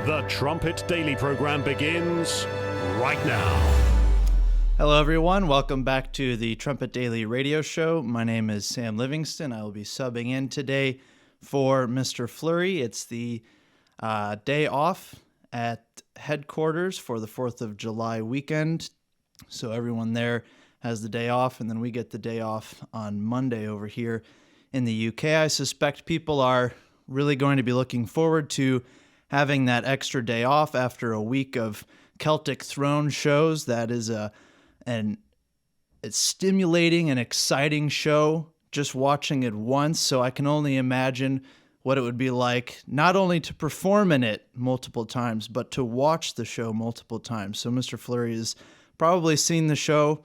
The Trumpet Daily program begins right now. Hello, everyone. Welcome back to the Trumpet Daily radio show. My name is Sam Livingston. I will be subbing in today for Mr. Flurry. It's the day off at headquarters for the 4th of July weekend. So everyone there has the day off, and then we get the day off on Monday over here in the UK. I suspect people are really going to be looking forward to having that extra day off after a week of Celtic Throne shows. That is it's stimulating and exciting show just watching it once, so I can only imagine what it would be like not only to perform in it multiple times, but to watch the show multiple times. So Mr. Flurry has probably seen the show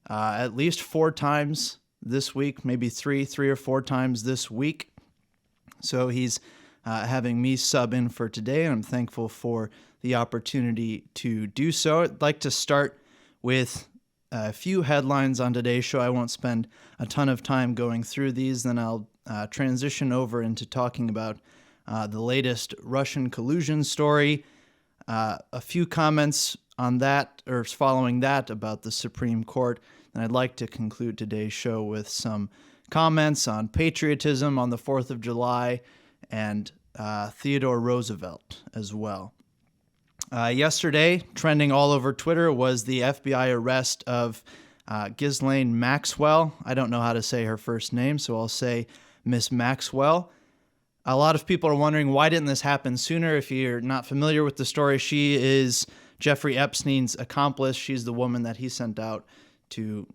at least 4 times this week, maybe three or four times this week. So he's having me sub in for today, and I'm thankful for the opportunity to do so. I'd like to start with a few headlines on today's show. I won't spend a ton of time going through these. Then I'll transition over into talking about the latest Russian collusion story, a few comments on that, or following that, about the Supreme Court. And I'd like to conclude today's show with some comments on patriotism on the 4th of July and Theodore Roosevelt as well. Yesterday, trending all over Twitter, was the FBI arrest of Ghislaine Maxwell. I don't know how to say her first name, so I'll say Miss Maxwell. A lot of people are wondering, why didn't this happen sooner? If you're not familiar with the story, she is Jeffrey Epstein's accomplice. She's the woman that he sent out to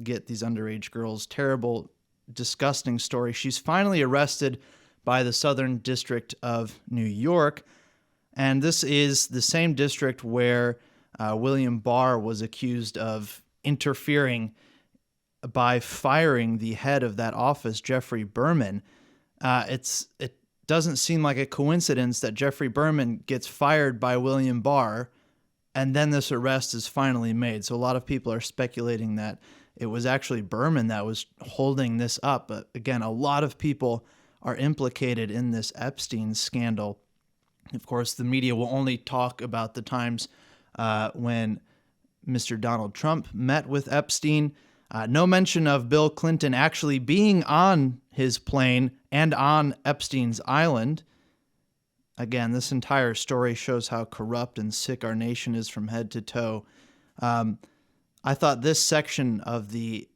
get these underage girls. Terrible, disgusting story. She's finally arrested by the Southern District of New York. And this is the same district where William Barr was accused of interfering by firing the head of that office, Jeffrey Berman. It doesn't seem like a coincidence that Jeffrey Berman gets fired by William Barr, and then this arrest is finally made. So a lot of people are speculating that it was actually Berman that was holding this up. But again, a lot of people are implicated in this Epstein scandal. Of course, the media will only talk about the times when Mr. Donald Trump met with Epstein. No mention of Bill Clinton actually being on his plane and on Epstein's island. Again, this entire story shows how corrupt and sick our nation is from head to toe. I thought this section of the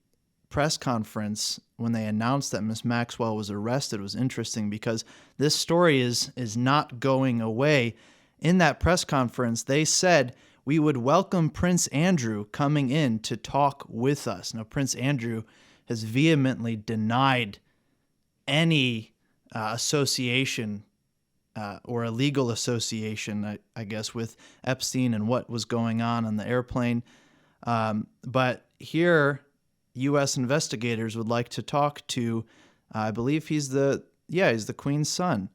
press conference, when they announced that Miss Maxwell was arrested, was interesting because this story is not going away. In that press conference, they said we would welcome Prince Andrew coming in to talk with us. Now, Prince Andrew has vehemently denied any association or a legal association, I guess, with Epstein and what was going on the airplane. But here, U.S. investigators would like to talk to, I believe he's the Queen's son.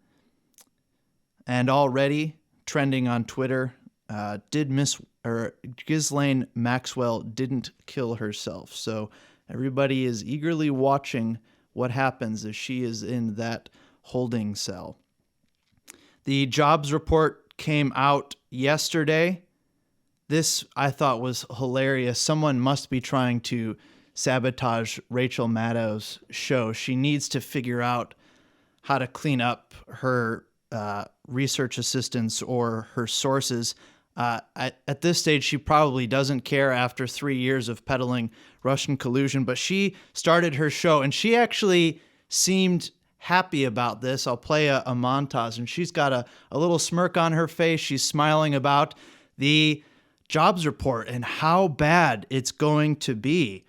And already trending on Twitter, Ghislaine Maxwell didn't kill herself. So everybody is eagerly watching what happens as she is in that holding cell. The jobs report came out yesterday. This, I thought, was hilarious. Someone must be trying to sabotage Rachel Maddow's show. She needs to figure out how to clean up her research assistants or her sources. At this stage, she probably doesn't care after 3 years of peddling Russian collusion, but she started her show, and she actually seemed happy about this. I'll play a montage, and she's got a little smirk on her face. She's smiling about the jobs report and how bad it's going to be.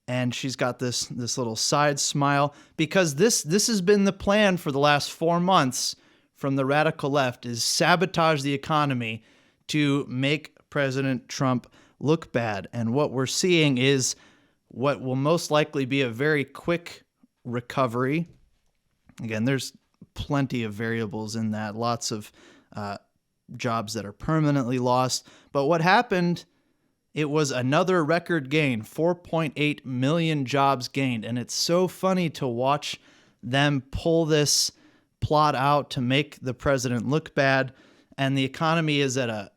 And she's got this little side smile because this has been the plan for the last 4 months from the radical left, is sabotage the economy to make President Trump look bad. And what we're seeing is what will most likely be a very quick recovery. Again, there's plenty of variables in that, lots of jobs that are permanently lost. But what happened, it was another record gain, 4.8 million jobs gained. And it's so funny to watch them pull this plot out to make the president look bad. And the economy is at a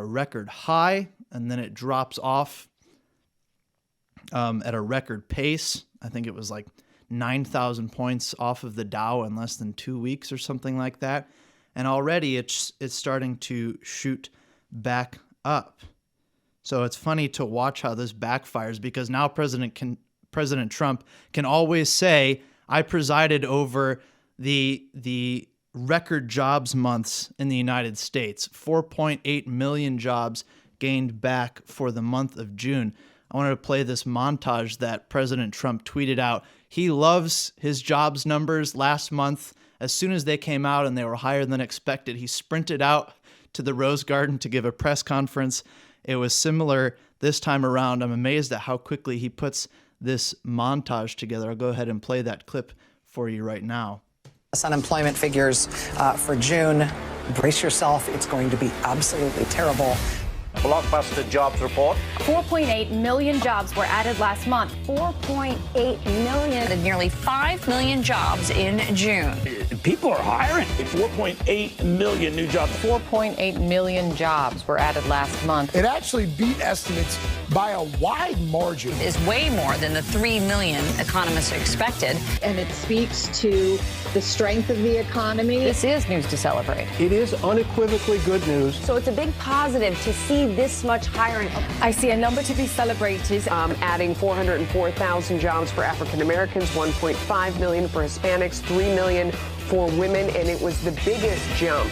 record high, and then it drops off at a record pace. I think it was like 9,000 points off of the Dow in less than 2 weeks or something like that. And already it's starting to shoot back up. So it's funny to watch how this backfires, because now President Trump can always say, I presided over the record jobs months in the United States. 4.8 million jobs gained back for the month of June. I wanted to play this montage that President Trump tweeted out. He loves his jobs numbers last month. As soon as they came out and they were higher than expected, he sprinted out to the Rose Garden to give a press conference. It was similar this time around. I'm amazed at how quickly he puts this montage together. I'll go ahead and play that clip for you right now. Unemployment figures for June. Brace yourself. It's going to be absolutely terrible. Blockbuster jobs report. 4.8 million jobs were added last month. 4.8 million. And nearly 5 million jobs in June. People are hiring. 4.8 million new jobs. 4.8 million jobs were added last month. It actually beat estimates by a wide margin. Is way more than the 3 million economists expected. And it speaks to the strength of the economy. This is news to celebrate. It is unequivocally good news. So it's a big positive to see this much hiring. I see a number to be celebrated. Adding 404,000 jobs for African Americans, 1.5 million for Hispanics, 3 million for women, and it was the biggest jump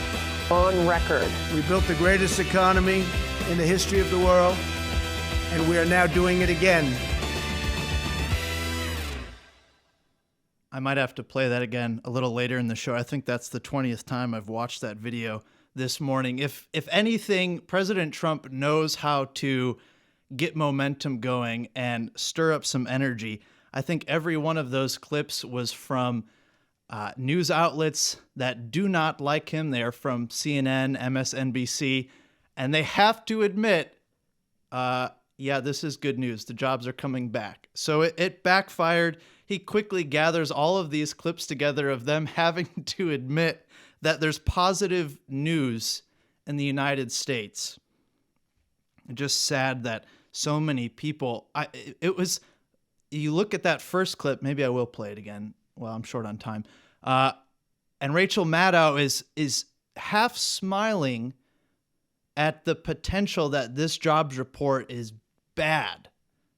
on record. We built the greatest economy in the history of the world, and we are now doing it again. I might have to play that again a little later in the show. I think that's the 20th time I've watched that video this morning. If anything, President Trump knows how to get momentum going and stir up some energy. I think every one of those clips was from news outlets that do not like him. They are from CNN, MSNBC, and they have to admit, yeah, this is good news. The jobs are coming back. So it backfired. He quickly gathers all of these clips together of them having to admit that there's positive news in the United States. Just sad that so many people, you look at that first clip, maybe I will play it again. Well, I'm short on time. And Rachel Maddow is half smiling at the potential that this jobs report is bad,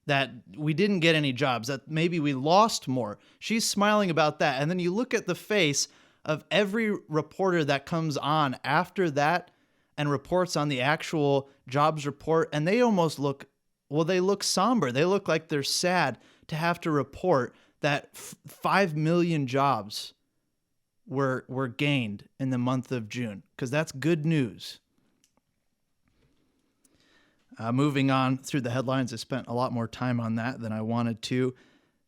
that we didn't get any jobs, that maybe we lost more. She's smiling about that. And then you look at the face of every reporter that comes on after that and reports on the actual jobs report, and they almost look, they look somber. They look like they're sad to have to report that 5 million jobs were gained in the month of June, because that's good news. Moving on through the headlines, I spent a lot more time on that than I wanted to.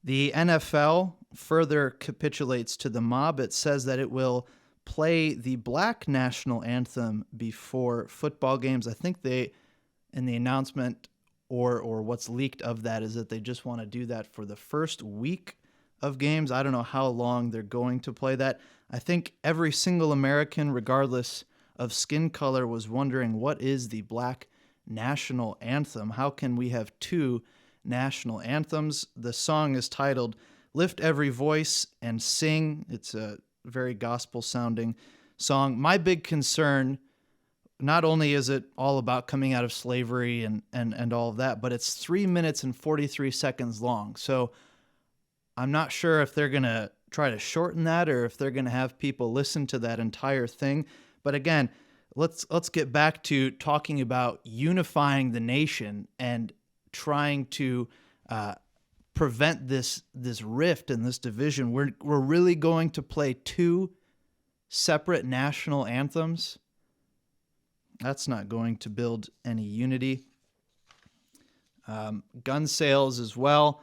The NFL further capitulates to the mob. It says that it will play the Black national anthem before football games. I think in the announcement or what's leaked of that is that they just want to do that for the first week of games. I don't know how long they're going to play that. I think every single American, regardless of skin color, was wondering, what is the Black national anthem? How can we have two national anthems? The song is titled Lift Every Voice and Sing. It's a very gospel-sounding song. My big concern, not only is it all about coming out of slavery and all of that, but it's 3 minutes and 43 seconds long. So I'm not sure if they're going to try to shorten that or if they're going to have people listen to that entire thing. But again, let's get back to talking about unifying the nation and trying to prevent this rift and this division. We're really going to play two separate national anthems. That's not going to build any unity. Gun sales as well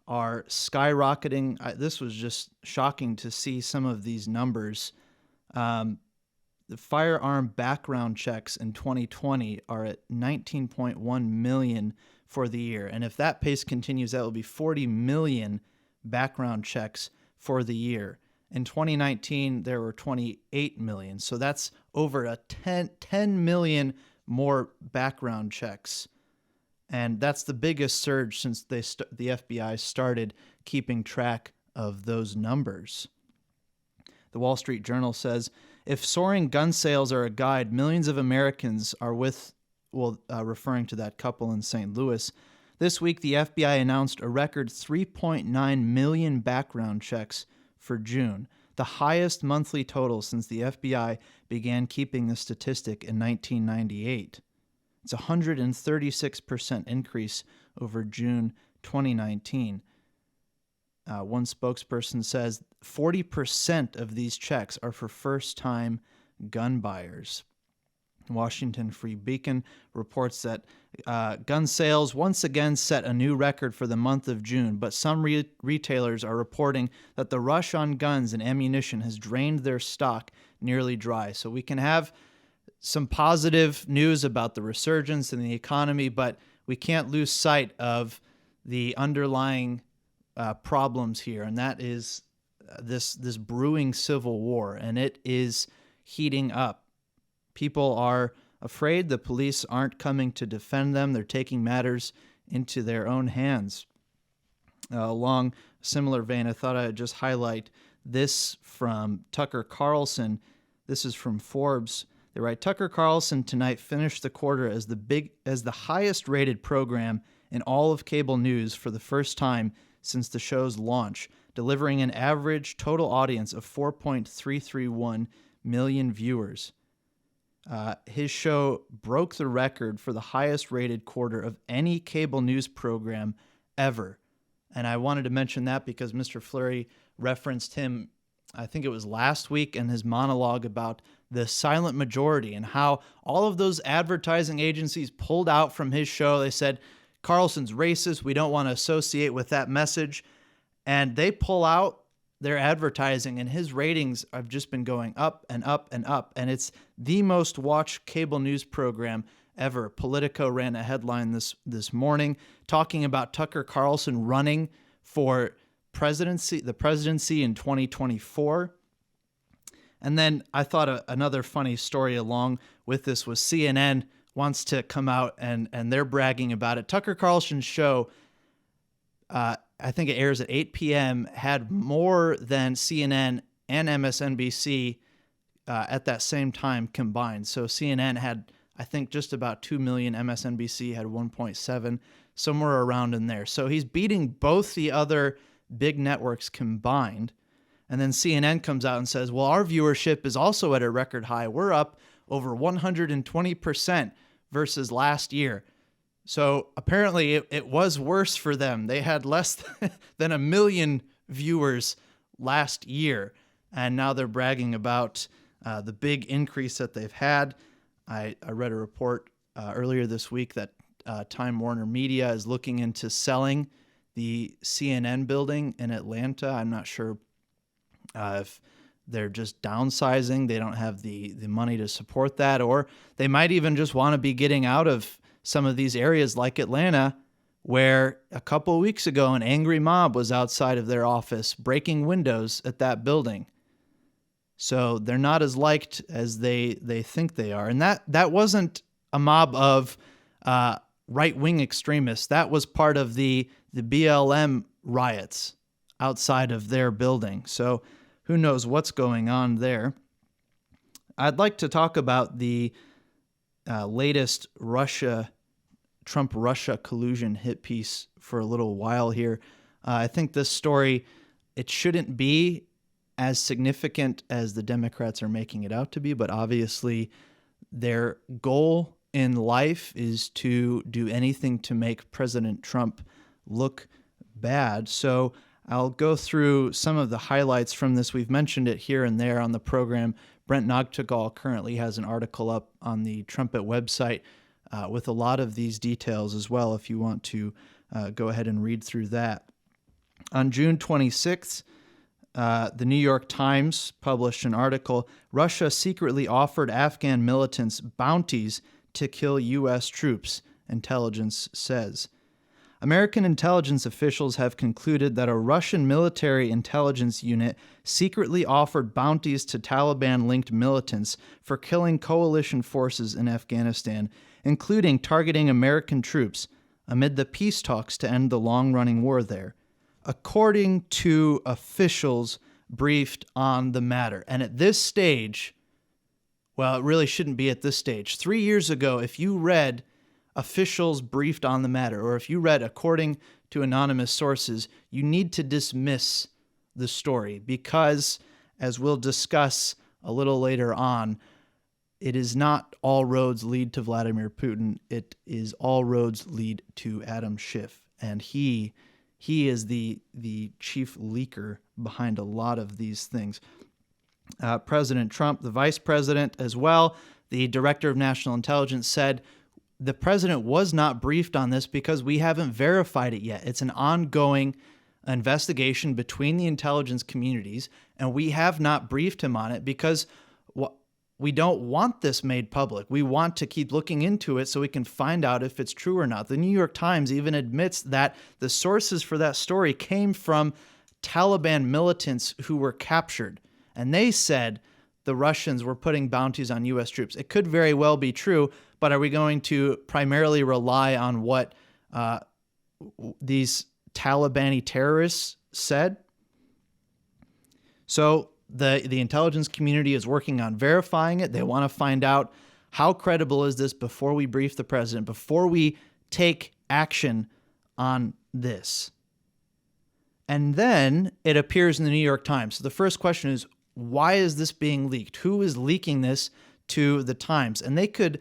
are skyrocketing. This was just shocking to see some of these numbers. The firearm background checks in 2020 are at 19.1 million for the year. And if that pace continues, that will be 40 million background checks for the year. In 2019, there were 28 million. So that's over a 10 million more background checks. And that's the biggest surge since the FBI started keeping track of those numbers. The Wall Street Journal says, if soaring gun sales are a guide, millions of Americans are referring to that couple in St. Louis. This week, the FBI announced a record 3.9 million background checks for June, the highest monthly total since the FBI began keeping the statistic in 1998. It's a 136% increase over June 2019. One spokesperson says 40% of these checks are for first-time gun buyers. Washington Free Beacon reports that gun sales once again set a new record for the month of June, but some retailers are reporting that the rush on guns and ammunition has drained their stock nearly dry. So we can have some positive news about the resurgence in the economy, but we can't lose sight of the underlying problems here, and that is this brewing civil war, and it is heating up. People are afraid the police aren't coming to defend them. They're taking matters into their own hands. Along a similar vein, I thought I'd just highlight this from Tucker Carlson. This is from Forbes. They write, Tucker Carlson tonight finished the quarter as the highest rated program in all of cable news for the first time since the show's launch, delivering an average total audience of 4.331 million viewers. His show broke the record for the highest rated quarter of any cable news program ever. And I wanted to mention that because Mr. Flurry referenced him, I think it was last week, in his monologue about the silent majority and how all of those advertising agencies pulled out from his show. They said, Carlson's racist, we don't want to associate with that message. And they pull out their advertising, and his ratings have just been going up and up and up. And it's the most watched cable news program ever. Politico ran a headline this morning talking about Tucker Carlson running for the presidency in 2024. And then I thought another funny story along with this was CNN wants to come out and they're bragging about it. Tucker Carlson's show, I think it airs at 8 p.m., had more than CNN and MSNBC at that same time combined. So CNN had, I think, just about 2 million. MSNBC had 1.7, somewhere around in there. So he's beating both the other big networks combined. And then CNN comes out and says, well, our viewership is also at a record high. We're up over 120% versus last year. So apparently it was worse for them. They had less than 1 million viewers last year, and now they're bragging about the big increase that they've had. I read a report earlier this week that Time Warner Media is looking into selling the CNN building in Atlanta. I'm not sure if they're just downsizing. They don't have the money to support that, or they might even just want to be getting out of some of these areas like Atlanta, where a couple of weeks ago an angry mob was outside of their office breaking windows at that building. So they're not as liked as they think they are. And that wasn't a mob of right-wing extremists. That was part of the BLM riots outside of their building. So who knows what's going on there. I'd like to talk about the latest Trump-Russia collusion hit piece for a little while here. I think this story, it shouldn't be as significant as the Democrats are making it out to be, but obviously their goal in life is to do anything to make President Trump look bad. So I'll go through some of the highlights from this. We've mentioned it here and there on the program. Brent Nagtegaal currently has an article up on the Trumpet website with a lot of these details as well, if you want to go ahead and read through that. On June 26th, the New York Times published an article, Russia secretly offered Afghan militants bounties to kill U.S. troops, intelligence says. American intelligence officials have concluded that a Russian military intelligence unit secretly offered bounties to Taliban-linked militants for killing coalition forces in Afghanistan, including targeting American troops amid the peace talks to end the long-running war there, according to officials briefed on the matter. And at this stage, well, it really shouldn't be at this stage. 3 years ago, if you read officials briefed on the matter, or if you read according to anonymous sources, you need to dismiss the story because, as we'll discuss a little later on, it is not all roads lead to Vladimir Putin. It is all roads lead to Adam Schiff. And he is the chief leaker behind a lot of these things. President Trump, the vice president as well, the director of national intelligence, said the president was not briefed on this because we haven't verified it yet. It's an ongoing investigation between the intelligence communities, and we have not briefed him on it because we don't want this made public. We want to keep looking into it so we can find out if it's true or not. The New York Times even admits that the sources for that story came from Taliban militants who were captured, and they said the Russians were putting bounties on U.S. troops. It could very well be true, but are we going to primarily rely on what these Taliban terrorists said? So the intelligence community is working on verifying it. They want to find out how credible is this before we brief the president, before we take action on this. And then it appears in the New York Times. So the first question is, why is this being leaked? Who is leaking this to the Times? And they could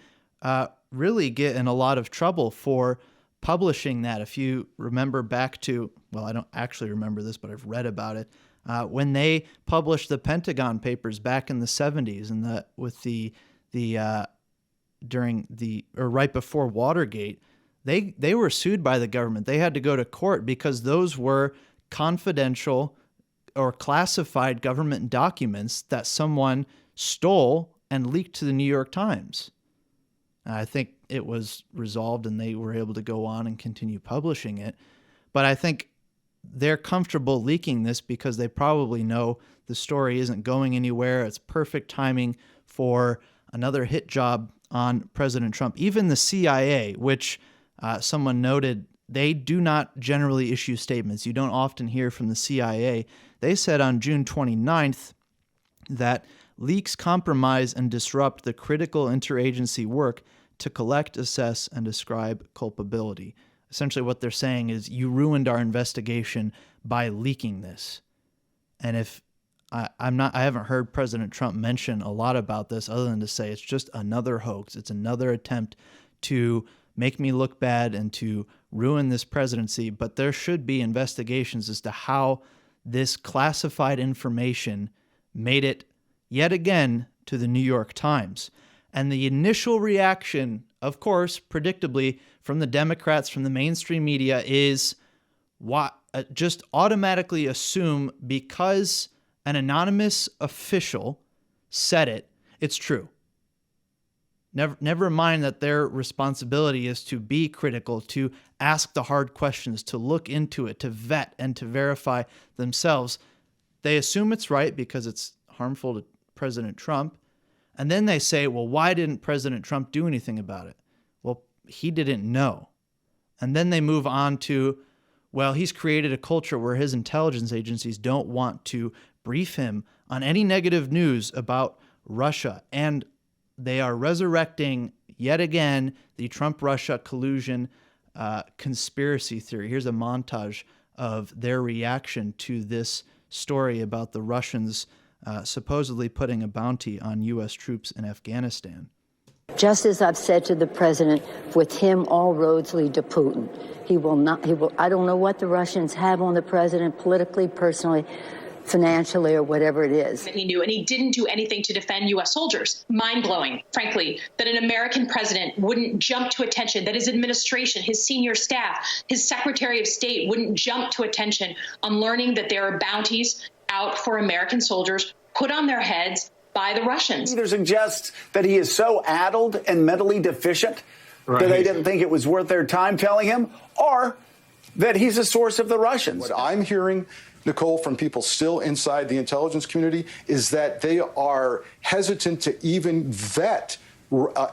really get in a lot of trouble for publishing that. If you remember back to, well, I don't actually remember this, but I've read about it. When they published the Pentagon Papers back in the 70s and right before Watergate, they were sued by the government. They had to go to court because those were confidential or classified government documents that someone stole and leaked to the New York Times. I think it was resolved and they were able to go on and continue publishing it. But I think they're comfortable leaking this because they probably know the story isn't going anywhere. It's perfect timing for another hit job on President Trump. Even the CIA, which someone noted, they do not generally issue statements. You don't often hear from the CIA. They said on June 29th that leaks compromise and disrupt the critical interagency work to collect, assess, and describe culpability. Essentially what they're saying is you ruined our investigation by leaking this. And if I haven't heard President Trump mention a lot about this other than to say it's just another hoax. It's another attempt to make me look bad and to ruin this presidency. But there should be investigations as to how this classified information made it yet again to the New York Times. And the initial reaction, of course, predictably, from the Democrats, from the mainstream media, is just automatically assume because an anonymous official said it, it's true. Never mind that their responsibility is to be critical, to ask the hard questions, to look into it, to vet and to verify themselves. They assume it's right because it's harmful to President Trump. And then they say, well, why didn't President Trump do anything about it? Well, he didn't know. And then they move on to, well, he's created a culture where his intelligence agencies don't want to brief him on any negative news about Russia. And they are resurrecting yet again the Trump-Russia collusion conspiracy theory. Here's a montage of their reaction to this story about the Russians supposedly putting a bounty on U.S. troops in Afghanistan. Just as I've said to the president, with him, all roads lead to Putin. I don't know what the Russians have on the president politically, personally, financially, or whatever it is. He knew, and he didn't do anything to defend U.S. soldiers. Mind-blowing, frankly, that an American president wouldn't jump to attention, that his administration, his senior staff, his Secretary of State wouldn't jump to attention on learning that there are bounties out for American soldiers put on their heads by the Russians. Either suggests that he is so addled and mentally deficient that they didn't think it was worth their time telling him, or that he's a source of the Russians. What I'm hearing, Nicole, from people still inside the intelligence community is that they are hesitant to even vet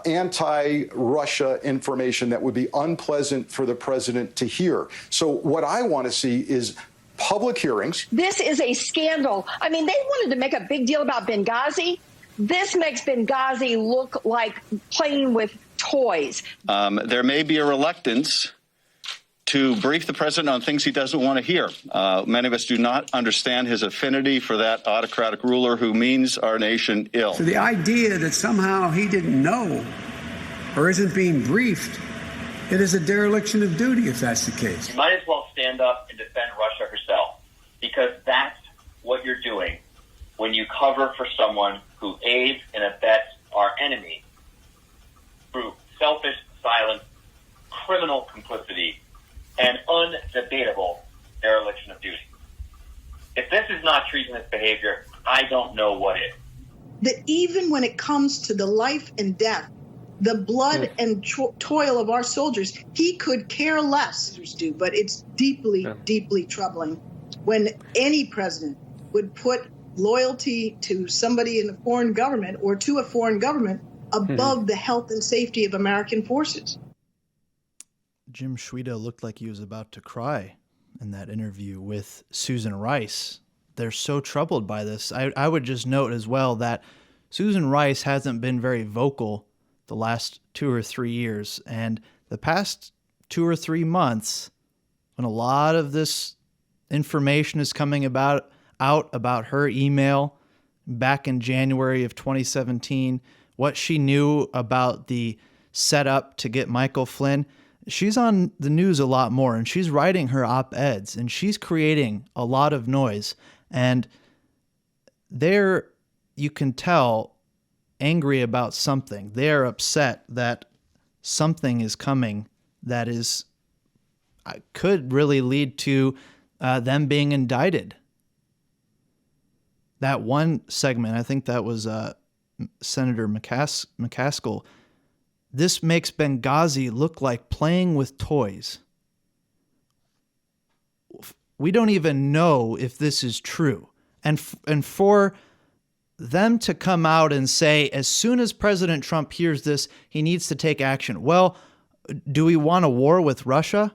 anti-Russia information that would be unpleasant for the president to hear. So what I want to see is public hearings. This is a scandal. I mean, they wanted to make a big deal about Benghazi. This makes Benghazi look like playing with toys. There may be a reluctance to brief the president on things he doesn't want to hear. Many of us do not understand his affinity for that autocratic ruler who means our nation ill. So the idea that somehow he didn't know or isn't being briefed, it is a dereliction of duty if that's the case. You might as well stand up and defend Russia herself, because that's what you're doing when you cover for someone who aids and abets our enemy through selfish, silent, criminal complicity and undebatable dereliction of duty. If this is not treasonous behavior, I don't know what is. That even when it comes to the life and death, the blood and toil of our soldiers, he could care less, but it's deeply, deeply troubling when any president would put loyalty to somebody in a foreign government or to a foreign government above the health and safety of American forces. Jim Schweda looked like he was about to cry in that interview with Susan Rice. They're so troubled by this. I would just note as well that Susan Rice hasn't been very vocal the last 2 or 3 years. And the past 2 or 3 months, when a lot of this information is coming out about her email back in January of 2017, what she knew about the setup to get Michael Flynn, she's on the news a lot more, and she's writing her op-eds, and she's creating a lot of noise. And they're, you can tell, angry about something. They're upset that something is coming that is could really lead to them being indicted. That one segment, I think that was Senator McCaskill, this makes Benghazi look like playing with toys. We don't even know if this is true. And for them to come out and say, as soon as President Trump hears this, he needs to take action. Well, do we want a war with Russia?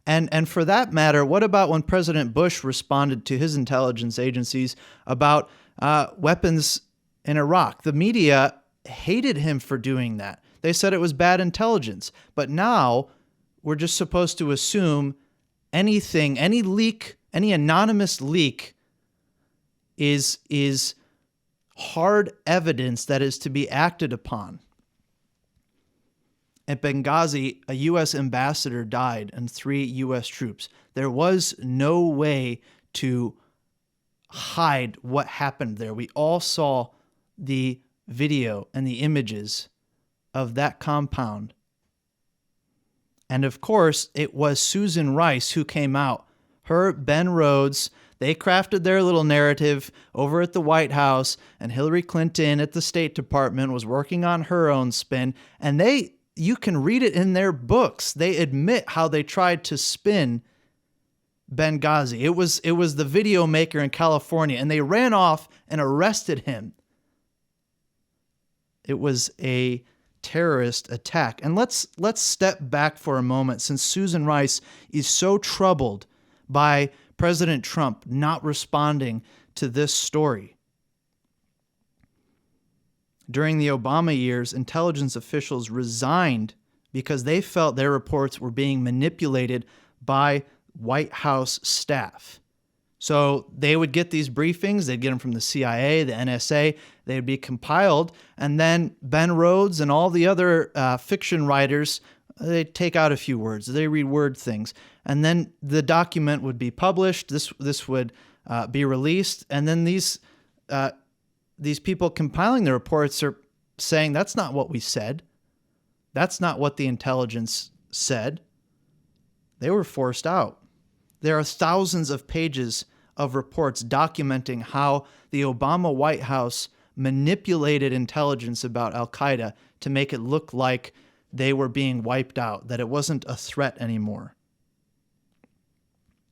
And for that matter, what about when President Bush responded to his intelligence agencies about weapons in Iraq? The media hated him for doing that. They said it was bad intelligence. But now we're just supposed to assume anything, any leak, any anonymous leak is hard evidence that is to be acted upon. At Benghazi, a U.S. ambassador died and 3 U.S. troops. There was no way to hide what happened there. We all saw the video and the images of that compound. And of course, it was Susan Rice who came out. Her, Ben Rhodes, they crafted their little narrative over at the White House, and Hillary Clinton at the State Department was working on her own spin. And you can read it in their books. They admit how they tried to spin Benghazi. It was the video maker in California, and they ran off and arrested him. It was a terrorist attack. And let's step back for a moment, since Susan Rice is so troubled by President Trump not responding to this story. During the Obama years, intelligence officials resigned because they felt their reports were being manipulated by White House staff. So they would get these briefings, they'd get them from the CIA, the NSA, they would be compiled, and then Ben Rhodes and all the other fiction writers, they'd take out a few words, they reword things, and then the document would be published, this would be released, and then these people compiling the reports are saying, that's not what we said. That's not what the intelligence said. They were forced out. There are thousands of pages of reports documenting how the Obama White House manipulated intelligence about al-Qaeda to make it look like they were being wiped out, that it wasn't a threat anymore.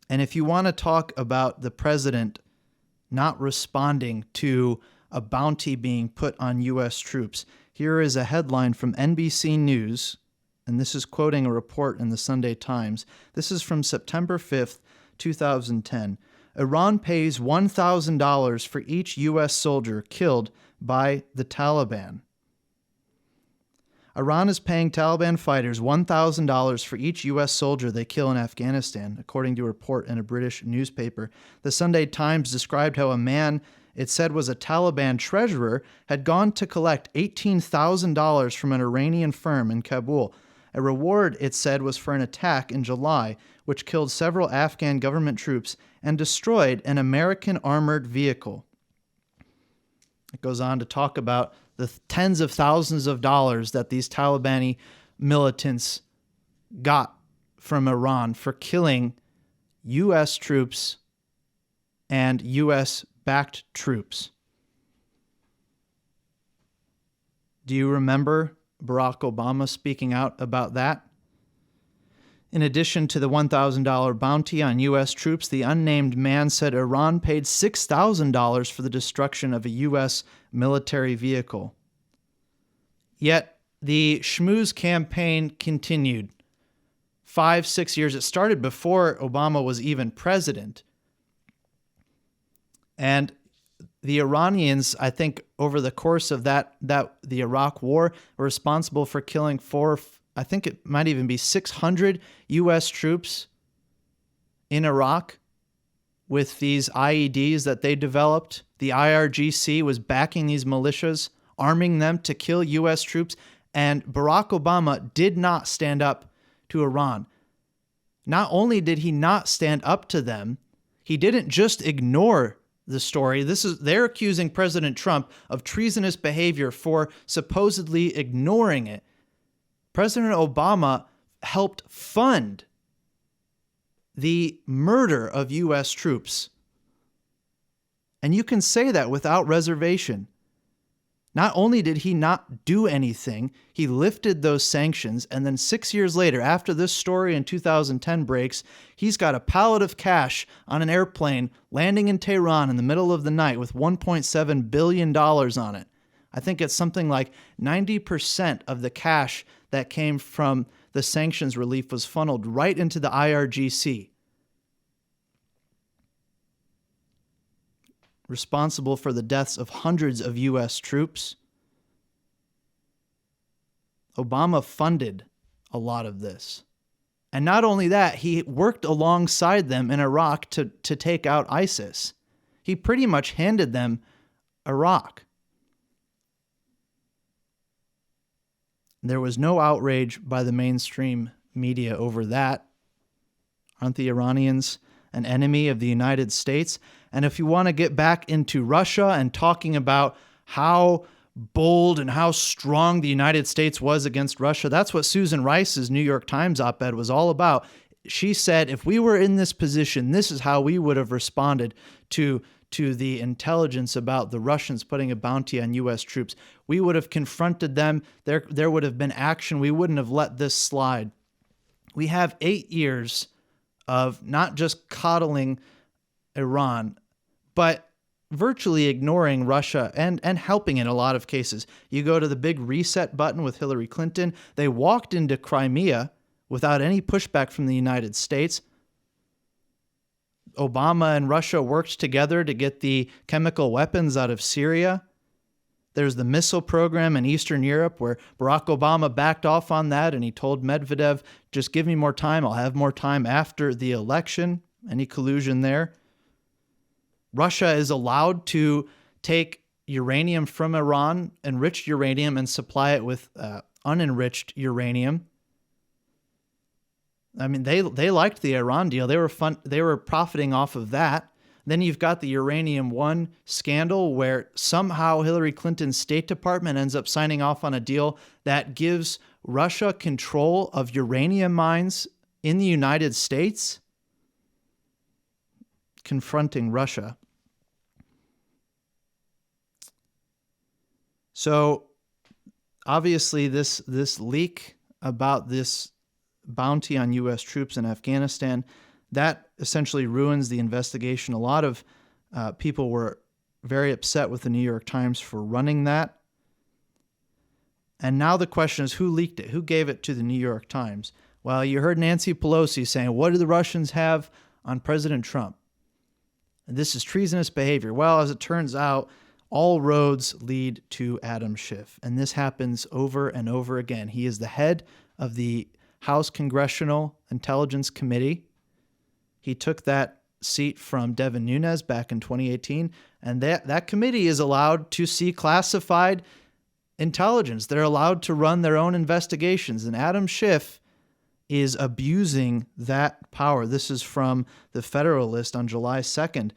And if you want to talk about the president not responding to a bounty being put on U.S. troops, here is a headline from NBC News, and this is quoting a report in the Sunday Times. This is from September 5th, 2010. Iran pays $1,000 for each U.S. soldier killed by the Taliban. Iran is paying Taliban fighters $1,000 for each U.S. soldier they kill in Afghanistan, according to a report in a British newspaper. The Sunday Times described how a man it said was a Taliban treasurer had gone to collect $18,000 from an Iranian firm in Kabul. A reward, it said, was for an attack in July, which killed several Afghan government troops and destroyed an American armored vehicle. It goes on to talk about the tens of thousands of dollars that these Taliban militants got from Iran for killing U.S. troops and U.S.-backed troops. Do you remember Barack Obama speaking out about that? In addition to the $1,000 bounty on U.S. troops, the unnamed man said Iran paid $6,000 for the destruction of a U.S. military vehicle. Yet the schmooze campaign continued. 5-6 years. It started before Obama was even president. And the Iranians, I think, over the course of the Iraq War, were responsible for killing I think it might even be 600 U.S. troops in Iraq with these IEDs that they developed. The IRGC was backing these militias, arming them to kill U.S. troops, and Barack Obama did not stand up to Iran. Not only did he not stand up to them, he didn't just ignore the story. They're accusing President Trump of treasonous behavior for supposedly ignoring it. President Obama helped fund the murder of U.S. troops. And you can say that without reservation. Not only did he not do anything, he lifted those sanctions, and then 6 years later, after this story in 2010 breaks, he's got a pallet of cash on an airplane landing in Tehran in the middle of the night with $1.7 billion on it. I think it's something like 90% of the cash that came from the sanctions relief was funneled right into the IRGC, responsible for the deaths of hundreds of U.S. troops. Obama funded a lot of this. And not only that, he worked alongside them in Iraq to take out ISIS. He pretty much handed them Iraq. There was no outrage by the mainstream media over that. Aren't the Iranians an enemy of the United States? And if you want to get back into Russia and talking about how bold and how strong the United States was against Russia, that's what Susan Rice's New York Times op-ed was all about. She said, if we were in this position, this is how we would have responded to the intelligence about the Russians putting a bounty on U.S. troops. We would have confronted them. There would have been action. We wouldn't have let this slide. We have 8 years of not just coddling Iran, but virtually ignoring Russia and helping in a lot of cases. You go to the big reset button with Hillary Clinton. They walked into Crimea without any pushback from the United States. Obama and Russia worked together to get the chemical weapons out of Syria. There's the missile program in Eastern Europe where Barack Obama backed off on that, and he told Medvedev, just give me more time. I'll have more time after the election. Any collusion there? Russia is allowed to take uranium from Iran, enriched uranium, and supply it with unenriched uranium. I mean, they liked the Iran deal. They were profiting off of that. Then you've got the Uranium One scandal where somehow Hillary Clinton's State Department ends up signing off on a deal that gives Russia control of uranium mines in the United States. Confronting Russia. So obviously this leak about this bounty on U.S. troops in Afghanistan, that essentially ruins the investigation. A lot of people were very upset with the New York Times for running that. And now the question is, who leaked it? Who gave it to the New York Times? Well, you heard Nancy Pelosi saying, what do the Russians have on President Trump? And this is treasonous behavior. Well, as it turns out, all roads lead to Adam Schiff. And this happens over and over again. He is the head of the House Congressional Intelligence Committee. He took that seat from Devin Nunes back in 2018. And that committee is allowed to see classified intelligence. They're allowed to run their own investigations. And Adam Schiff is abusing that power. This is from the Federalist on July 2nd.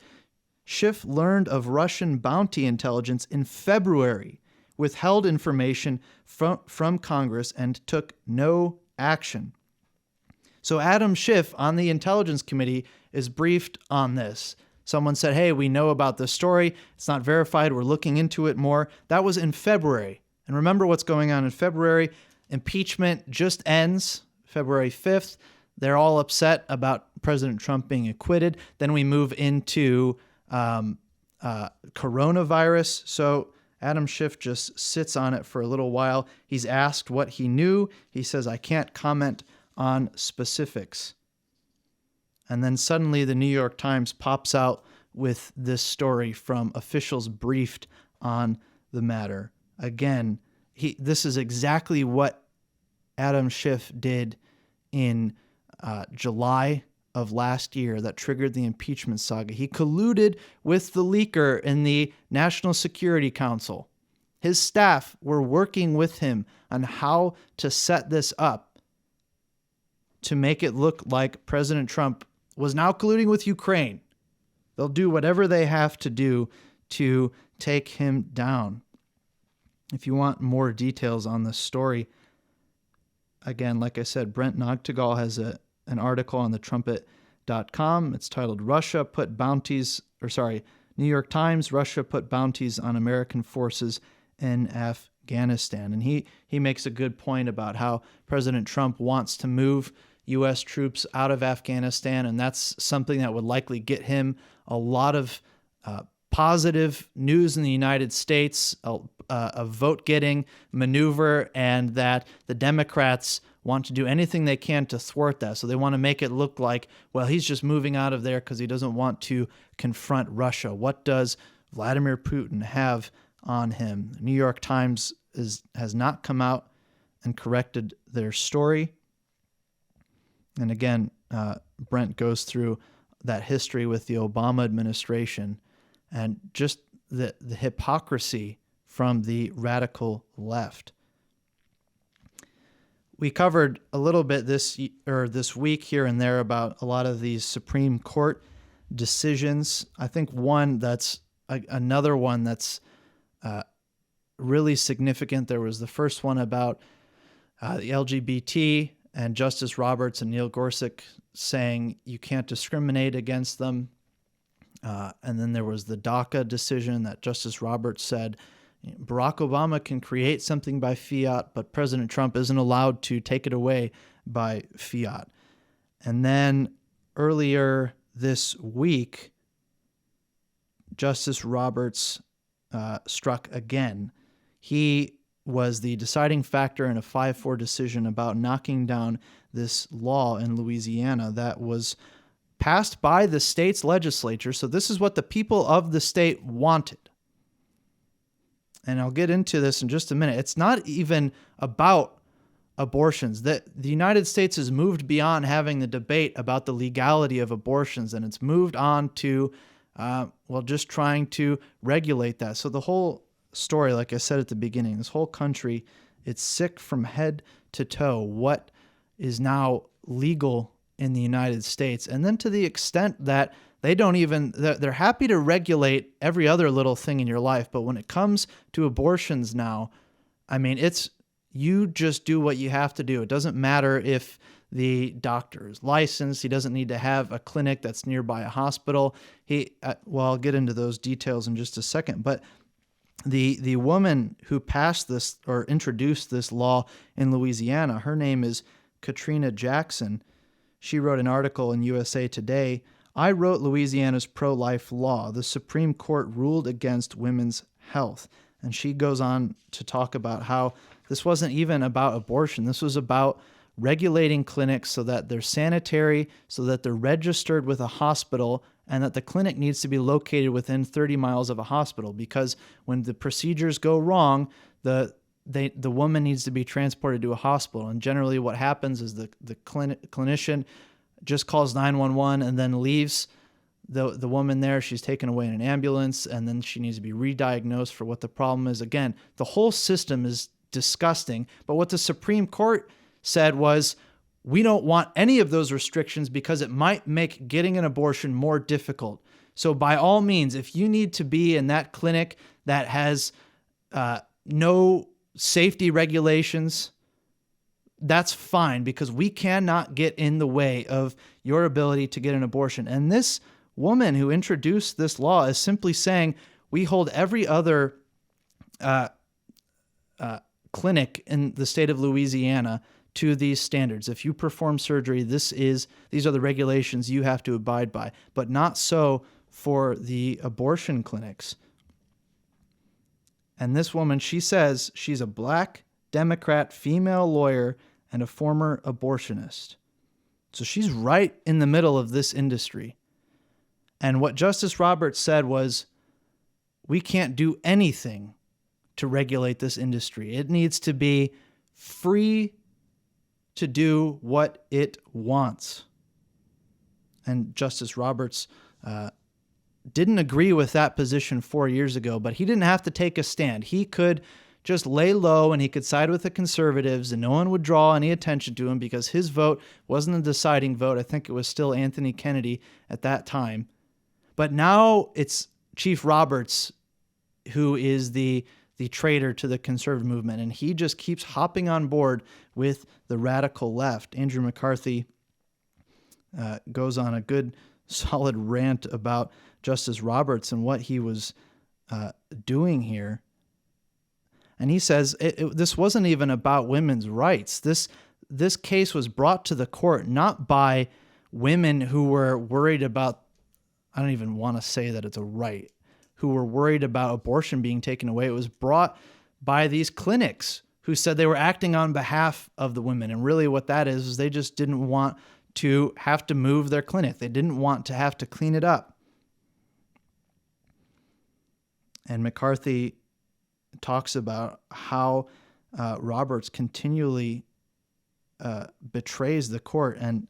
Schiff learned of Russian bounty intelligence in February, withheld information from Congress, and took no action. So Adam Schiff on the Intelligence Committee is briefed on this. Someone said, hey, we know about this story. It's not verified. We're looking into it more. That was in February. And remember what's going on in February. Impeachment just ends February 5th. They're all upset about President Trump being acquitted. Then we move into coronavirus. So Adam Schiff just sits on it for a little while. He's asked what he knew. He says, I can't comment on specifics. And then suddenly the New York Times pops out with this story from officials briefed on the matter. Again, this is exactly what Adam Schiff did in July of last year that triggered the impeachment saga. He colluded with the leaker in the National Security Council. His staff were working with him on how to set this up to make it look like President Trump was now colluding with Ukraine. They'll do whatever they have to do to take him down. If you want more details on this story, again, like I said, Brent Nagtegaal has an article on the Trumpet.com. It's titled New York Times, Russia put bounties on American forces in Afghanistan. And he makes a good point about how President Trump wants to move U.S. troops out of Afghanistan, and that's something that would likely get him a lot of positive news in the United States, a vote-getting maneuver, and that the Democrats want to do anything they can to thwart that. So they want to make it look like, well, he's just moving out of there because he doesn't want to confront Russia. What does Vladimir Putin have on him? The New York Times has not come out and corrected their story. And again, Brent goes through that history with the Obama administration and just the hypocrisy from the radical left. We covered a little bit this week here and there about a lot of these Supreme Court decisions. I think another one that's really significant. There was the first one about the LGBT and Justice Roberts and Neil Gorsuch saying you can't discriminate against them. And then there was the DACA decision that Justice Roberts said Barack Obama can create something by fiat, but President Trump isn't allowed to take it away by fiat. And then earlier this week, Justice Roberts struck again. He was the deciding factor in a 5-4 decision about knocking down this law in Louisiana that was passed by the state's legislature. So this is what the people of the state wanted. And I'll get into this in just a minute. It's not even about abortions. The United States has moved beyond having the debate about the legality of abortions, and it's moved on to, just trying to regulate that. So the whole story, like I said at the beginning, this whole country, it's sick from head to toe what is now legal in the United States. And then to the extent that they're happy to regulate every other little thing in your life. But when it comes to abortions now, I mean, you just do what you have to do. It doesn't matter if the doctor is licensed. He doesn't need to have a clinic that's nearby a hospital. I'll get into those details in just a second. But the woman who passed this or introduced this law in Louisiana, her name is Katrina Jackson. She wrote an article in USA Today. I wrote Louisiana's pro-life law. The Supreme Court ruled against women's health. And she goes on to talk about how this wasn't even about abortion. This was about regulating clinics so that they're sanitary, so that they're registered with a hospital, and that the clinic needs to be located within 30 miles of a hospital, because when the procedures go wrong, the woman needs to be transported to a hospital. And generally what happens is the clinician just calls 911 and then leaves the woman there. She's taken away in an ambulance, and then she needs to be re-diagnosed for what the problem is. Again, the whole system is disgusting. But what the Supreme Court said was, we don't want any of those restrictions because it might make getting an abortion more difficult. So by all means, if you need to be in that clinic that has no safety regulations, that's fine, because we cannot get in the way of your ability to get an abortion. And this woman who introduced this law is simply saying, we hold every other clinic in the state of Louisiana to these standards. If you perform surgery, these are the regulations you have to abide by, but not so for the abortion clinics. And this woman, she says she's a black Democrat female lawyer and a former abortionist. So she's right in the middle of this industry. And what Justice Roberts said was, we can't do anything to regulate this industry. It needs to be free to do what it wants. And Justice Roberts didn't agree with that position 4 years ago, but he didn't have to take a stand. He could just lay low and he could side with the conservatives and no one would draw any attention to him because his vote wasn't a deciding vote. I think it was still Anthony Kennedy at that time. But now it's Chief Roberts who is the traitor to the conservative movement, and he just keeps hopping on board with the radical left. Andrew McCarthy goes on a good, solid rant about Justice Roberts and what he was doing here. And he says this wasn't even about women's rights. This case was brought to the court not by women who were worried about, I don't even want to say that it's a right, who were worried about abortion being taken away. It was brought by these clinics who said they were acting on behalf of the women. And really what that is they just didn't want to have to move their clinic. They didn't want to have to clean it up. And McCarthy talks about how Roberts continually betrays the court. And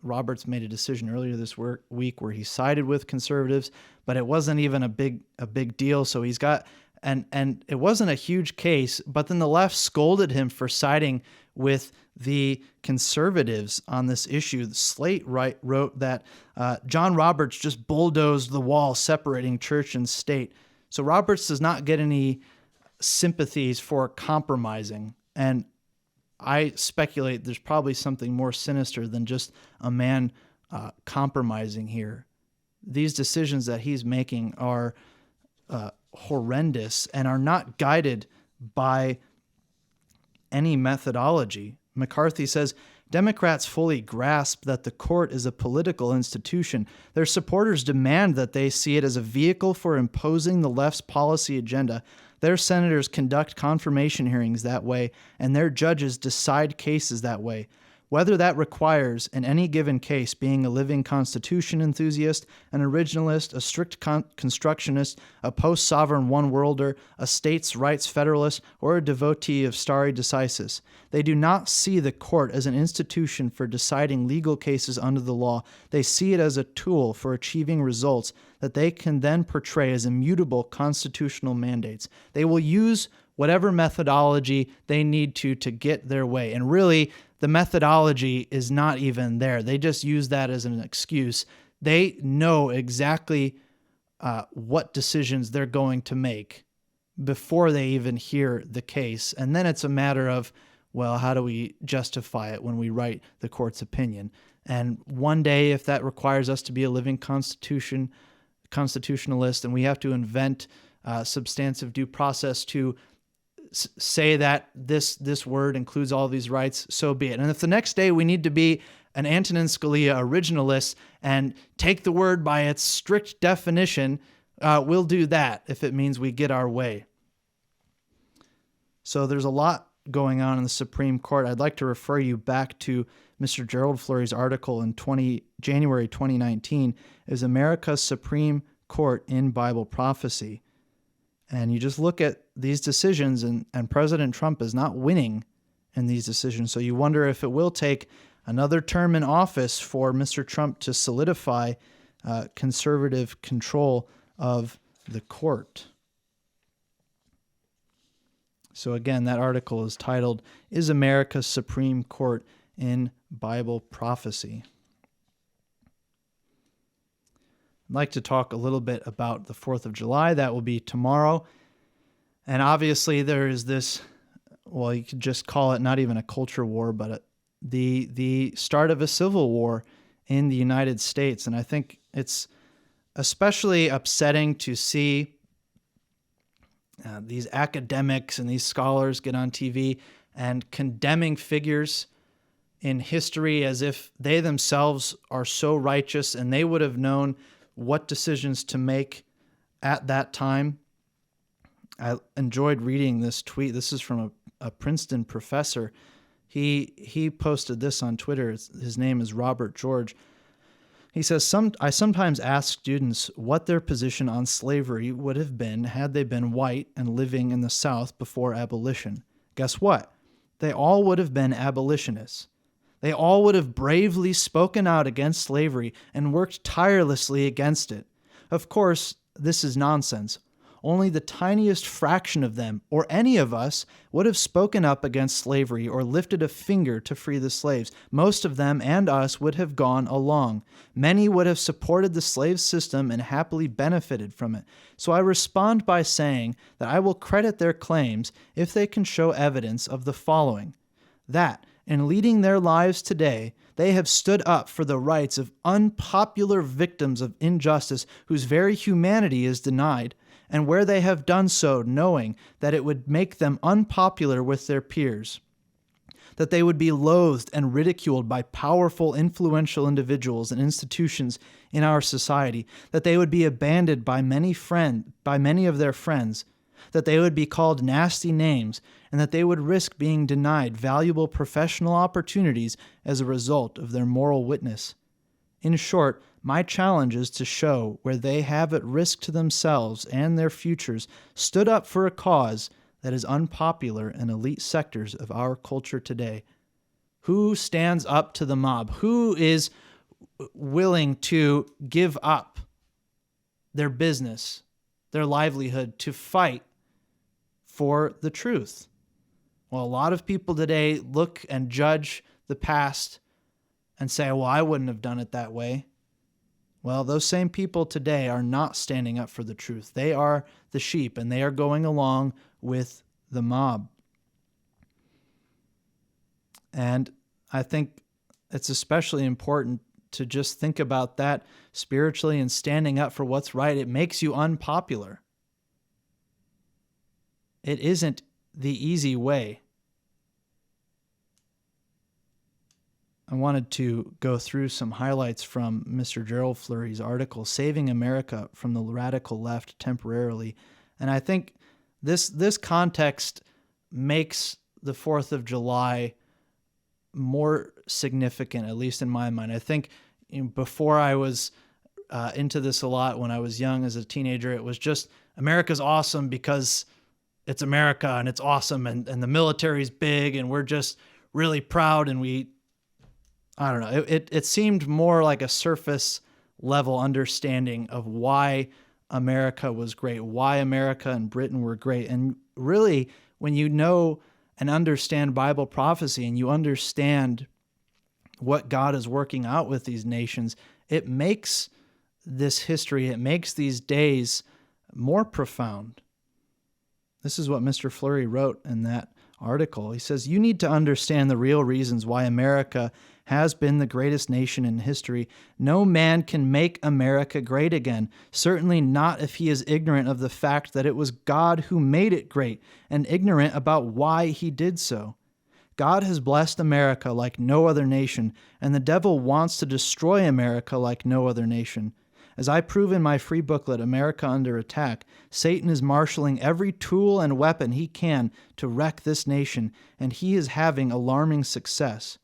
Roberts made a decision earlier this week where he sided with conservatives, but it wasn't even a big deal. So he's got, and it wasn't a huge case, but then the left scolded him for siding with the conservatives on this issue. Slate wrote that John Roberts just bulldozed the wall separating church and state. So Roberts does not get any sympathies for compromising. And I speculate there's probably something more sinister than just a man compromising here. These decisions that he's making are horrendous and are not guided by any methodology. McCarthy says, Democrats fully grasp that the court is a political institution. Their supporters demand that they see it as a vehicle for imposing the left's policy agenda. Their senators conduct confirmation hearings that way, and their judges decide cases that way. Whether that requires, in any given case, being a living Constitution enthusiast, an originalist, a strict constructionist, a post-sovereign one-worlder, a states' rights federalist, or a devotee of stare decisis. They do not see the court as an institution for deciding legal cases under the law. They see it as a tool for achieving results that they can then portray as immutable constitutional mandates. They will use whatever methodology they need to get their way. And really, the methodology is not even there. They just use that as an excuse. They know exactly what decisions they're going to make before they even hear the case. And then it's a matter of, well, how do we justify it when we write the court's opinion? And one day, if that requires us to be a living constitutionalist, and we have to invent substantive due process to say that this word includes all these rights, so be it. And if the next day we need to be an Antonin Scalia originalist and take the word by its strict definition, we'll do that if it means we get our way. So there's a lot going on in the Supreme Court. I'd like to refer you back to Mr. Gerald Flurry's article in January 2019, Is America's Supreme Court in Bible Prophecy? And you just look at these decisions, and President Trump is not winning in these decisions. So you wonder if it will take another term in office for Mr. Trump to solidify conservative control of the court. So again, that article is titled, Is America's Supreme Court in Bible Prophecy? I'd like to talk a little bit about the 4th of July. That will be tomorrow. And obviously there is this, well, you could just call it not even a culture war, but the start of a civil war in the United States. And I think it's especially upsetting to see these academics and these scholars get on TV and condemning figures in history as if they themselves are so righteous and they would have known what decisions to make at that time. I enjoyed reading this tweet. This is from a Princeton professor. He posted this on Twitter. His name is Robert George. He says, I sometimes ask students what their position on slavery would have been had they been white and living in the South before abolition. Guess what? They all would have been abolitionists. They all would have bravely spoken out against slavery and worked tirelessly against it. Of course, this is nonsense. Only the tiniest fraction of them, or any of us, would have spoken up against slavery or lifted a finger to free the slaves. Most of them and us would have gone along. Many would have supported the slave system and happily benefited from it. So I respond by saying that I will credit their claims if they can show evidence of the following: that, in leading their lives today, they have stood up for the rights of unpopular victims of injustice whose very humanity is denied, and where they have done so knowing that it would make them unpopular with their peers, that they would be loathed and ridiculed by powerful, influential individuals and institutions in our society, that they would be abandoned by many of their friends, that they would be called nasty names, and that they would risk being denied valuable professional opportunities as a result of their moral witness. In short, my challenge is to show where they have at risk to themselves and their futures stood up for a cause that is unpopular in elite sectors of our culture today. Who stands up to the mob? Who is willing to give up their business, their livelihood, to fight for the truth? Well, a lot of people today look and judge the past and say, well, I wouldn't have done it that way. Well, those same people today are not standing up for the truth. They are the sheep, and they are going along with the mob. And I think it's especially important to just think about that spiritually and standing up for what's right. It makes you unpopular. It isn't the easy way. I wanted to go through some highlights from Mr. Gerald Flurry's article, Saving America from the Radical Left Temporarily. And I think this context makes the 4th of July more significant, at least in my mind. I think before I was into this a lot when I was young as a teenager, it was just America's awesome because it's America and it's awesome and the military's big and we're just really proud and I don't know. It seemed more like a surface level understanding of why America was great, why America and Britain were great. And really, when you know and understand Bible prophecy and you understand what God is working out with these nations, it makes this history, it makes these days more profound. This is what Mr. Flurry wrote in that article. He says, you need to understand the real reasons why America has been the greatest nation in history. No man can make America great again, certainly not if he is ignorant of the fact that it was God who made it great and ignorant about why he did so. God has blessed America like no other nation, and the devil wants to destroy America like no other nation. As I prove in my free booklet, America Under Attack, Satan is marshaling every tool and weapon he can to wreck this nation, and he is having alarming success.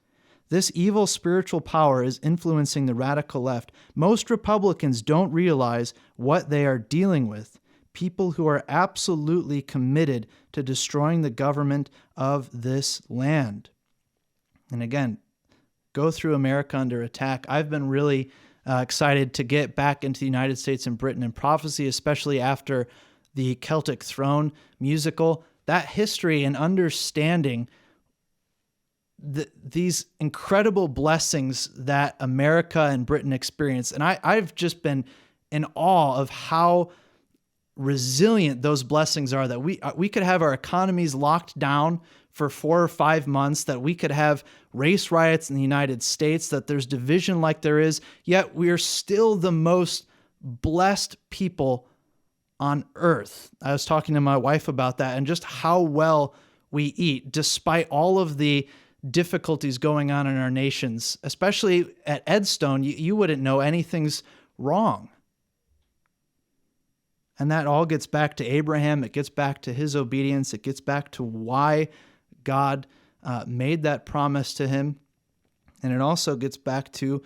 This evil spiritual power is influencing the radical left. Most Republicans don't realize what they are dealing with. People who are absolutely committed to destroying the government of this land. And again, go through America Under Attack. I've been really excited to get back into the United States and Britain in prophecy, especially after the Celtic Throne musical. That history and understanding these incredible blessings that America and Britain experience. And I've just been in awe of how resilient those blessings are, that we could have our economies locked down for 4 or 5 months, that we could have race riots in the United States, that there's division like there is, yet we are still the most blessed people on earth. I was talking to my wife about that and just how well we eat, despite all of the difficulties going on in our nations, especially at Edstone. You wouldn't know anything's wrong. And that all gets back to Abraham. It gets back to his obedience. It gets back to why God made that promise to him. And it also gets back to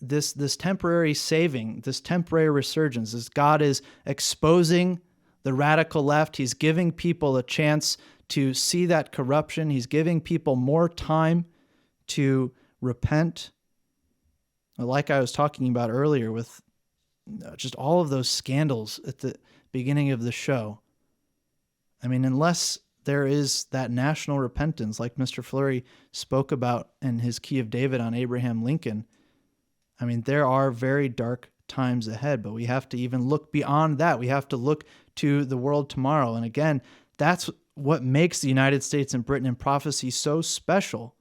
this temporary saving, this temporary resurgence, as God is exposing the radical left. He's giving people a chance to see that corruption. He's giving people more time to repent. Like I was talking about earlier with just all of those scandals at the beginning of the show. I mean, unless there is that national repentance, like Mr. Flurry spoke about in his Key of David on Abraham Lincoln, I mean, there are very dark times ahead, but we have to even look beyond that. We have to look to the world tomorrow. And again, that's what makes the United States and Britain in prophecy so special.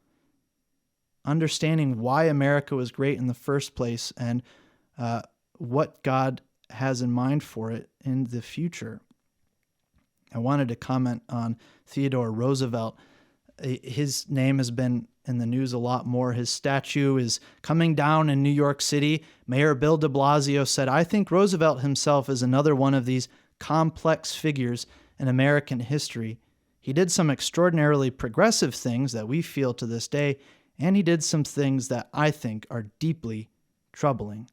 Understanding why America was great in the first place and what God has in mind for it in the future. I wanted to comment on Theodore Roosevelt. His name has been in the news a lot more. His statue is coming down in New York City. Mayor Bill de Blasio said, "I think Roosevelt himself is another one of these complex figures in American history. He did some extraordinarily progressive things that we feel to this day, and he did some things that I think are deeply troubling."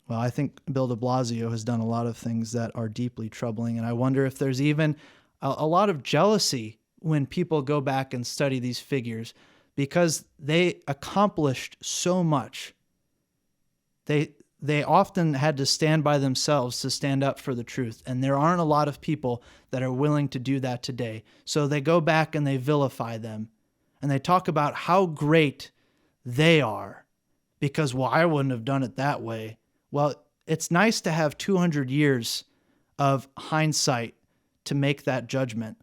Well, I think Bill de Blasio has done a lot of things that are deeply troubling, and I wonder if there's even a lot of jealousy when people go back and study these figures, because they accomplished so much. They often had to stand by themselves to stand up for the truth, and there aren't a lot of people that are willing to do that today. So they go back and they vilify them, and they talk about how great they are because, well, I wouldn't have done it that way. Well, it's nice to have 200 years of hindsight to make that judgment.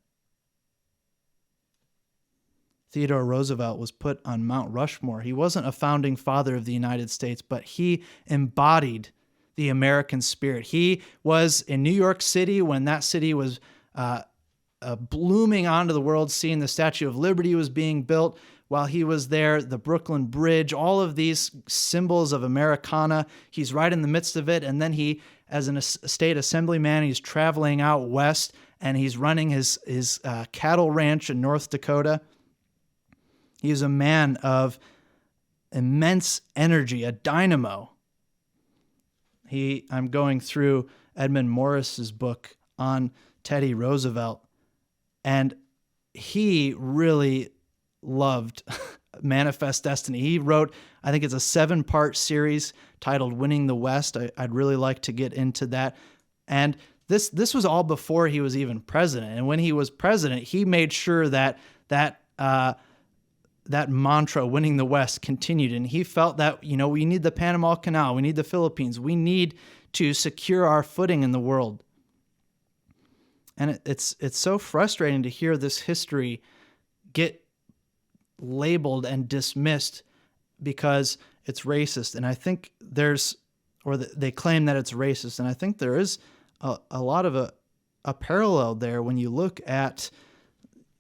Theodore Roosevelt was put on Mount Rushmore. He wasn't a founding father of the United States, but he embodied the American spirit. He was in New York City when that city was blooming onto the world scene. The Statue of Liberty was being built. While he was there, the Brooklyn Bridge, all of these symbols of Americana, he's right in the midst of it. And then he, as a state assemblyman, he's traveling out west and he's running his cattle ranch in North Dakota. He is a man of immense energy, a dynamo. I'm going through Edmund Morris's book on Teddy Roosevelt, and he really loved Manifest Destiny. He wrote, I think it's a 7-part series titled Winning the West. I'd really like to get into that. And this was all before he was even president. And when he was president, he made sure that mantra, winning the West, continued. And he felt that, we need the Panama Canal, we need the Philippines, we need to secure our footing in the world. And it's so frustrating to hear this history get labeled and dismissed because it's racist. And I think they claim that it's racist. And I think there is a lot of a parallel there when you look at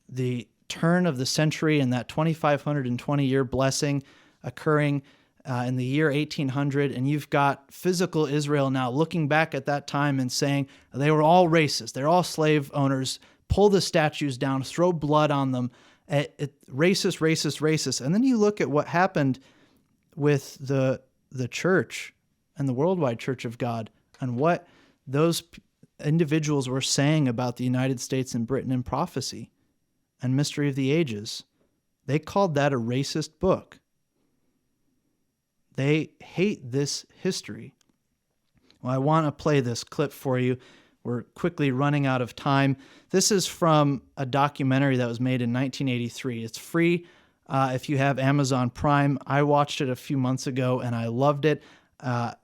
the turn of the century and that 2,520-year blessing occurring in the year 1800, and you've got physical Israel now looking back at that time and saying they were all racist, they're all slave owners, pull the statues down, throw blood on them, racist, racist, racist. And then you look at what happened with the church and the worldwide Church of God and what those individuals were saying about the United States and Britain in prophecy and Mystery of the Ages. They called that a racist book. They hate this history. Well, I want to play this clip for you. We're quickly running out of time. This is from a documentary that was made in 1983. It's free if you have Amazon Prime. I watched it a few months ago and I loved it.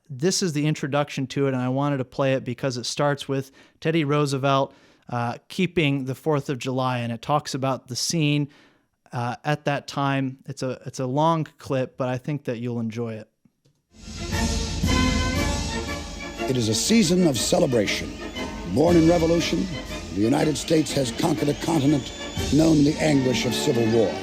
This is the introduction to it, and I wanted to play it because it starts with Teddy Roosevelt keeping the 4th of July, and it talks about the scene at that time. It's a long clip, but I think that you'll enjoy it. It is a season of celebration. Born in revolution, the United States has conquered a continent known the anguish of civil war.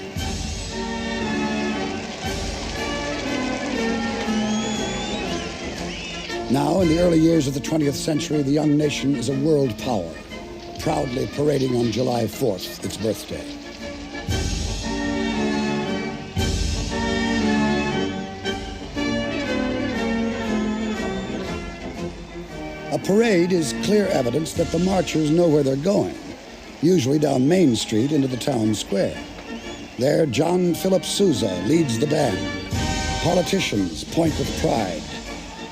Now, in the early years of the 20th century, the young nation is a world power, proudly parading on July 4th, its birthday. A parade is clear evidence that the marchers know where they're going, usually down Main Street into the town square. There, John Philip Sousa leads the band. Politicians point with pride,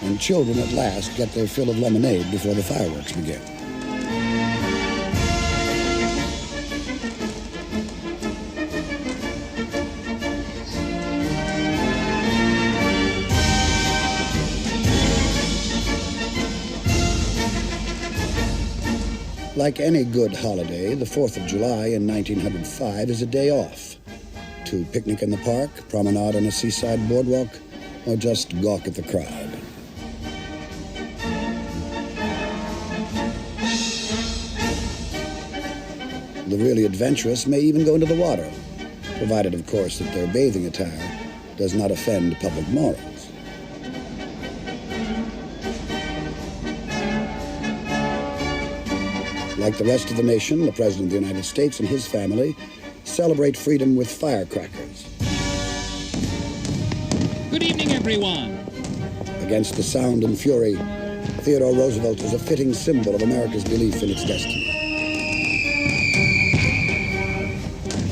and children at last get their fill of lemonade before the fireworks begin. Like any good holiday, the 4th of July in 1905 is a day off. To picnic in the park, promenade on a seaside boardwalk, or just gawk at the crowd. The really adventurous may even go into the water, provided, of course, that their bathing attire does not offend public morals. Like the rest of the nation, the President of the United States and his family celebrate freedom with firecrackers. Good evening, everyone. Against the sound and fury, Theodore Roosevelt is a fitting symbol of America's belief in its destiny.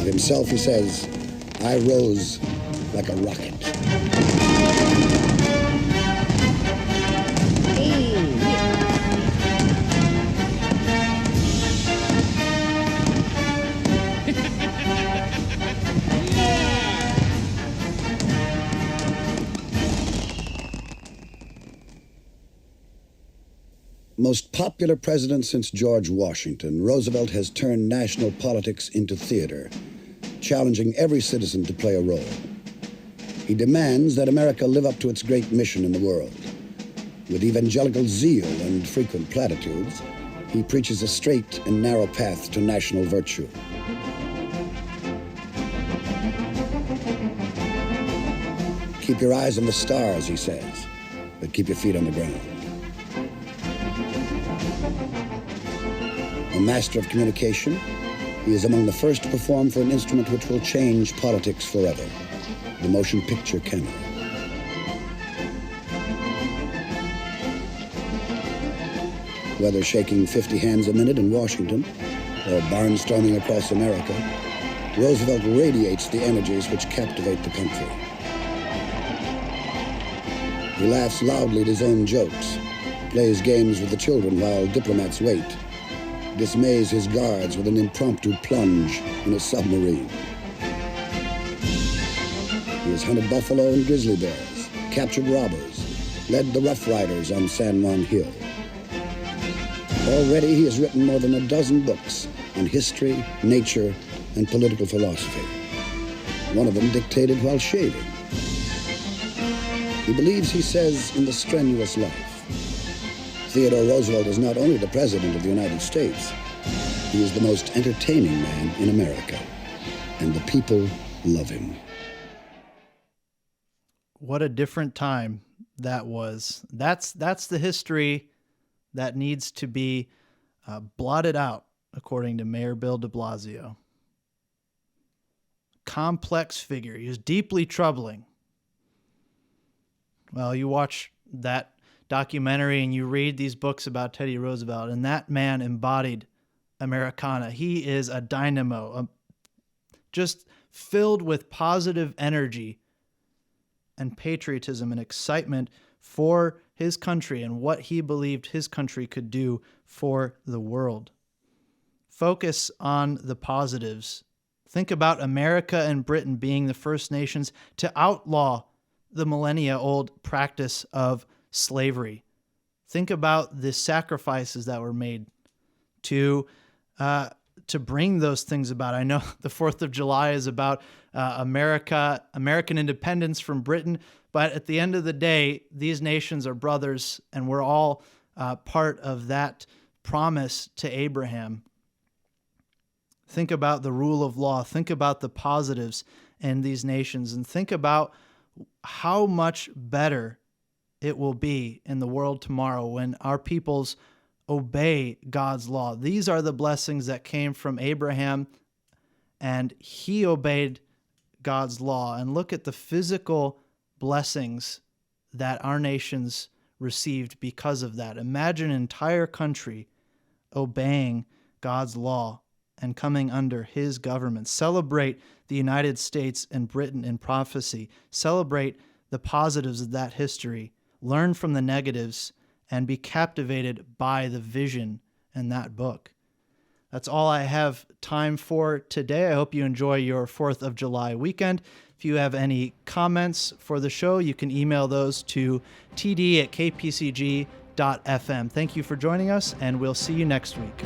Of himself, he says, "I rose like a rocket." Most popular president since George Washington, Roosevelt has turned national politics into theater, challenging every citizen to play a role. He demands that America live up to its great mission in the world. With evangelical zeal and frequent platitudes, he preaches a straight and narrow path to national virtue. Keep your eyes on the stars, he says, but keep your feet on the ground. A master of communication, he is among the first to perform for an instrument which will change politics forever, the motion picture camera. Whether shaking 50 hands a minute in Washington or barnstorming across America, Roosevelt radiates the energies which captivate the country. He laughs loudly at his own jokes, plays games with the children while diplomats wait, dismays his guards with an impromptu plunge in a submarine. He has hunted buffalo and grizzly bears, captured robbers, led the Rough Riders on San Juan Hill. Already he has written more than a dozen books on history, nature, and political philosophy. One of them dictated while shaving. He believes he says in the strenuous life. Theodore Roosevelt is not only the President of the United States, he is the most entertaining man in America, and the people love him. What a different time that was. That's the history that needs to be blotted out, according to Mayor Bill de Blasio. Complex figure. He was deeply troubling. Well, you watch that documentary and you read these books about Teddy Roosevelt, and that man embodied Americana. He is a dynamo, just filled with positive energy and patriotism and excitement for his country and what he believed his country could do for the world. Focus on the positives. Think about America and Britain being the first nations to outlaw the millennia-old practice of slavery. Think about the sacrifices that were made to bring those things about. I know the 4th of July is about American independence from Britain, but at the end of the day, these nations are brothers, and we're all part of that promise to Abraham. Think about the rule of law. Think about the positives in these nations, and think about how much better it will be in the world tomorrow when our peoples obey God's law. These are the blessings that came from Abraham, and he obeyed God's law. And look at the physical blessings that our nations received because of that. Imagine an entire country obeying God's law and coming under his government. Celebrate the United States and Britain in prophecy. Celebrate the positives of that history. Learn from the negatives and be captivated by the vision in that book. That's all I have time for today. I hope you enjoy your 4th of July weekend. If you have any comments for the show, you can email those to td@kpcg.fm. Thank you for joining us, and we'll see you next week.